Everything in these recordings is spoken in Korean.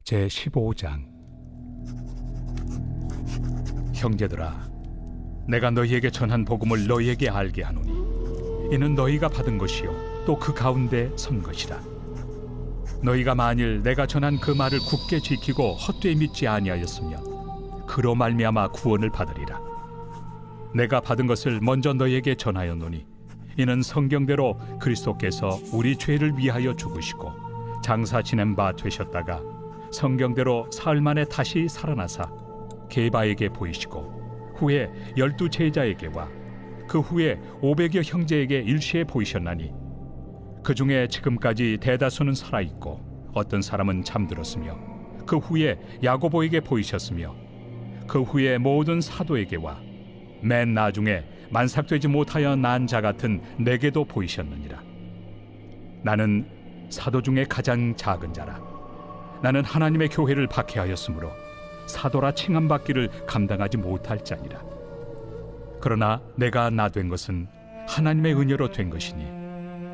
제15장. 형제들아, 내가 너희에게 전한 복음을 너희에게 알게 하노니 이는 너희가 받은 것이요 또 그 가운데 선 것이라. 너희가 만일 내가 전한 그 말을 굳게 지키고 헛되이 믿지 아니하였으면 그로 말미암아 구원을 받으리라. 내가 받은 것을 먼저 너희에게 전하였노니 이는 성경대로 그리스도께서 우리 죄를 위하여 죽으시고 장사 지낸 바 되셨다가 성경대로 사흘 만에 다시 살아나사 게바에게 보이시고 후에 12 제자에게와 그 후에 500여 형제에게 일시에 보이셨나니 그 중에 지금까지 대다수는 살아있고 어떤 사람은 잠들었으며 그 후에 야고보에게 보이셨으며 그 후에 모든 사도에게와 맨 나중에 만삭되지 못하여 난 자 같은 내게도 보이셨느니라. 나는 사도 중에 가장 작은 자라. 나는 하나님의 교회를 박해하였으므로 사도라 칭함받기를 감당하지 못할 자니라. 그러나 내가 나 된 것은 하나님의 은혜로 된 것이니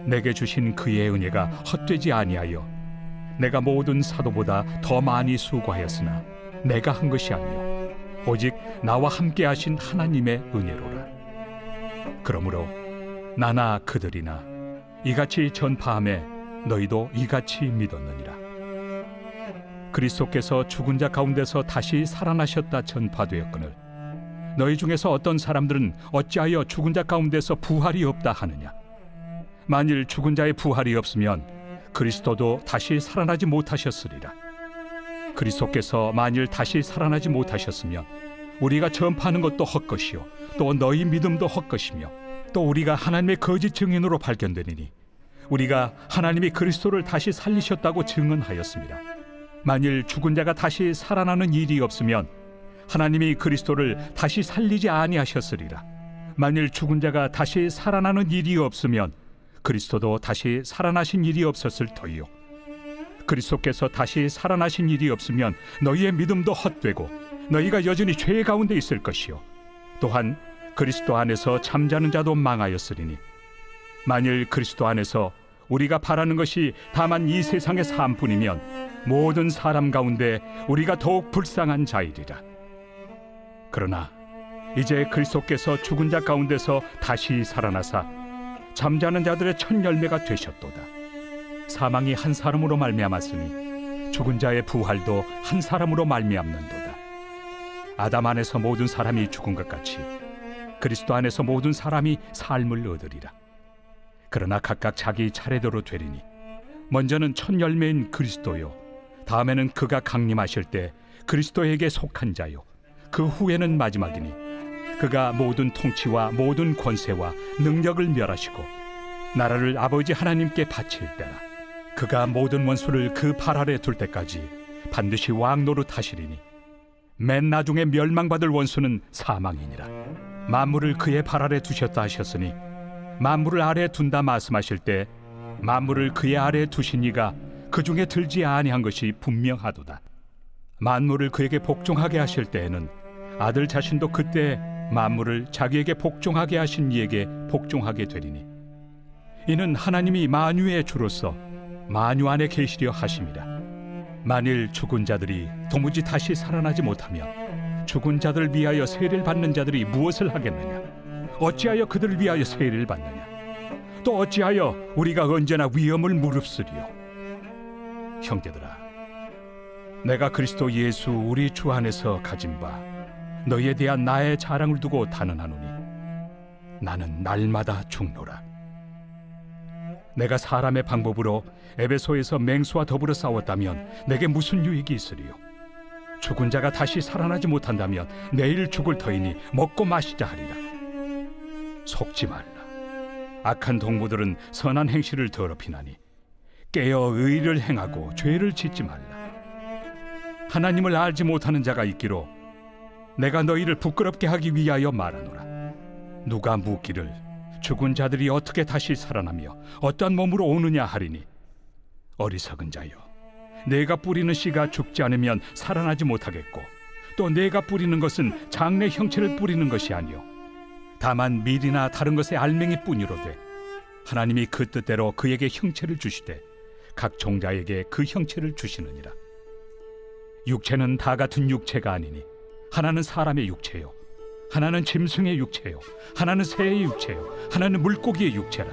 내게 주신 그의 은혜가 헛되지 아니하여 내가 모든 사도보다 더 많이 수고하였으나 내가 한 것이 아니요 오직 나와 함께 하신 하나님의 은혜로라. 그러므로 나나 그들이나 이같이 전파함에 너희도 이같이 믿었느니라. 그리스도께서 죽은 자 가운데서 다시 살아나셨다 전파되었거늘 너희 중에서 어떤 사람들은 어찌하여 죽은 자 가운데서 부활이 없다 하느냐. 만일 죽은 자의 부활이 없으면 그리스도도 다시 살아나지 못하셨으리라. 그리스도께서 만일 다시 살아나지 못하셨으면 우리가 전파하는 것도 헛것이요 또 너희 믿음도 헛것이며 또 우리가 하나님의 거짓 증인으로 발견되리니 우리가 하나님이 그리스도를 다시 살리셨다고 증언하였습니다. 만일 죽은 자가 다시 살아나는 일이 없으면 하나님이 그리스도를 다시 살리지 아니하셨으리라. 만일 죽은 자가 다시 살아나는 일이 없으면 그리스도도 다시 살아나신 일이 없었을 터이요 그리스도께서 다시 살아나신 일이 없으면 너희의 믿음도 헛되고 너희가 여전히 죄 가운데 있을 것이요 또한 그리스도 안에서 잠자는 자도 망하였으리니 만일 그리스도 안에서 우리가 바라는 것이 다만 이 세상의 삶뿐이면 모든 사람 가운데 우리가 더욱 불쌍한 자이리라. 그러나 이제 그리스도께서 죽은 자 가운데서 다시 살아나사 잠자는 자들의 첫 열매가 되셨도다. 사망이 한 사람으로 말미암았으니 죽은 자의 부활도 한 사람으로 말미암는도다. 아담 안에서 모든 사람이 죽은 것 같이 그리스도 안에서 모든 사람이 삶을 얻으리라. 그러나 각각 자기 차례대로 되리니 먼저는 첫 열매인 그리스도요 다음에는 그가 강림하실 때 그리스도에게 속한 자요 그 후에는 마지막이니 그가 모든 통치와 모든 권세와 능력을 멸하시고 나라를 아버지 하나님께 바칠 때라. 그가 모든 원수를 그 발 아래 둘 때까지 반드시 왕 노릇하시리니 맨 나중에 멸망받을 원수는 사망이니라. 만물을 그의 발 아래 두셨다 하셨으니 만물을 아래 둔다 말씀하실 때 만물을 그의 아래 두신 이가 그 중에 들지 아니한 것이 분명하도다. 만물을 그에게 복종하게 하실 때에는 아들 자신도 그때 만물을 자기에게 복종하게 하신 이에게 복종하게 되리니 이는 하나님이 만유의 주로서 만유 안에 계시려 하심이라. 만일 죽은 자들이 도무지 다시 살아나지 못하면 죽은 자들을 위하여 세례를 받는 자들이 무엇을 하겠느냐. 어찌하여 그들을 위하여 세례를 받느냐. 또 어찌하여 우리가 언제나 위험을 무릅쓰리요. 형제들아, 내가 그리스도 예수 우리 주 안에서 가진 바 너희에 대한 나의 자랑을 두고 단언하노니 나는 날마다 죽노라. 내가 사람의 방법으로 에베소에서 맹수와 더불어 싸웠다면 내게 무슨 유익이 있으리요. 죽은 자가 다시 살아나지 못한다면 내일 죽을 터이니 먹고 마시자 하리라. 속지 말라. 악한 동무들은 선한 행실을 더럽히나니 깨어 의를 행하고 죄를 짓지 말라. 하나님을 알지 못하는 자가 있기로 내가 너희를 부끄럽게 하기 위하여 말하노라. 누가 묻기를 죽은 자들이 어떻게 다시 살아나며 어떠한 몸으로 오느냐 하리니 어리석은 자여, 내가 뿌리는 씨가 죽지 않으면 살아나지 못하겠고 또 내가 뿌리는 것은 장래 형체를 뿌리는 것이 아니요 다만 밀이나 다른 것의 알맹이 뿐이로되 하나님이 그 뜻대로 그에게 형체를 주시되 각 종자에게 그 형체를 주시느니라. 육체는 다 같은 육체가 아니니 하나는 사람의 육체요, 하나는 짐승의 육체요, 하나는 새의 육체요, 하나는 물고기의 육체라.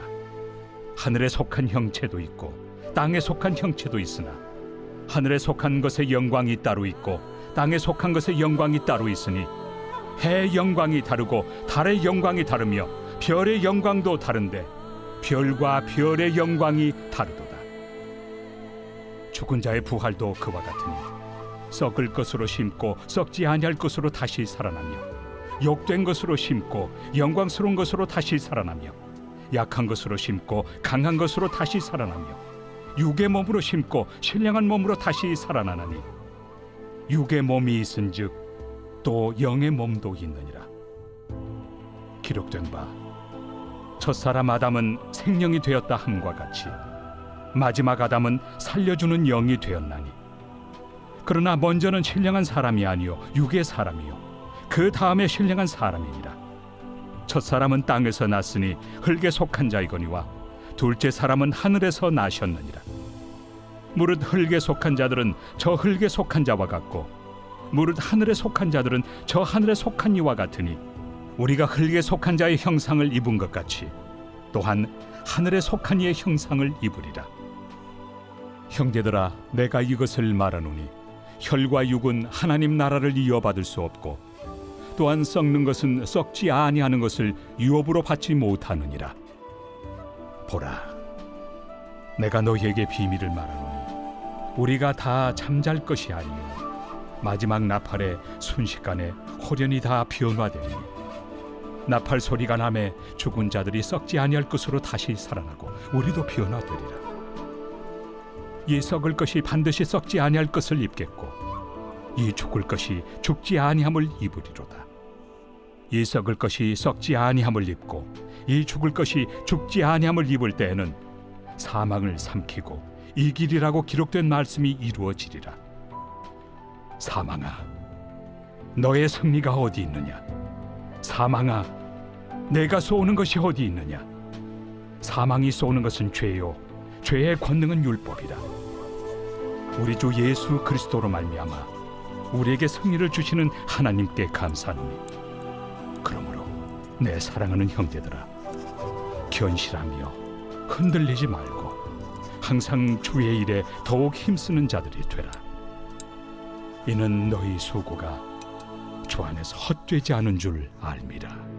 하늘에 속한 형체도 있고 땅에 속한 형체도 있으나 하늘에 속한 것의 영광이 따로 있고 땅에 속한 것의 영광이 따로 있으니 해의 영광이 다르고 달의 영광이 다르며 별의 영광도 다른데 별과 별의 영광이 다르도다. 죽은 자의 부활도 그와 같으니 썩을 것으로 심고 썩지 아니할 것으로 다시 살아나며 욕된 것으로 심고 영광스러운 것으로 다시 살아나며 약한 것으로 심고 강한 것으로 다시 살아나며 육의 몸으로 심고 신령한 몸으로 다시 살아나나니 육의 몸이 있은즉 또 영의 몸도 있느니라. 기록된 바 첫사람 아담은 생명이 되었다 함과 같이 마지막 아담은 살려주는 영이 되었나니 그러나 먼저는 신령한 사람이 아니요 육의 사람이요 그 다음에 신령한 사람이니라. 첫사람은 땅에서 났으니 흙에 속한 자이거니와 둘째 사람은 하늘에서 나셨느니라. 무릇 흙에 속한 자들은 저 흙에 속한 자와 같고 무릇 하늘에 속한 자들은 저 하늘에 속한 이와 같으니 우리가 흙에 속한 자의 형상을 입은 것 같이 또한 하늘에 속한 이의 형상을 입으리라. 형제들아, 내가 이것을 말하노니 혈과 육은 하나님 나라를 이어받을 수 없고 또한 썩는 것은 썩지 아니하는 것을 유업으로 받지 못하느니라. 보라, 내가 너희에게 비밀을 말하노니 우리가 다 잠잘 것이 아니요 마지막 나팔에 순식간에 호련히 다 변화되니 나팔 소리가 나매 죽은 자들이 썩지 아니할 것으로 다시 살아나고 우리도 변화되리라. 이 썩을 것이 반드시 썩지 아니할 것을 입겠고 이 죽을 것이 죽지 아니함을 입으리로다. 이 썩을 것이 썩지 아니함을 입고 이 죽을 것이 죽지 아니함을 입을 때에는 사망을 삼키고 이기리라고 기록된 말씀이 이루어지리라. 사망아, 너의 승리가 어디 있느냐? 사망아, 내가 쏘는 것이 어디 있느냐? 사망이 쏘는 것은 죄요 죄의 권능은 율법이라. 우리 주 예수 그리스도로 말미암아 우리에게 승리를 주시는 하나님께 감사하노니 그러므로 내 사랑하는 형제들아, 견실하며 흔들리지 말고 항상 주의 일에 더욱 힘쓰는 자들이 되라. 이는 너희 수고가 주 안에서 헛되지 않은 줄 알미라.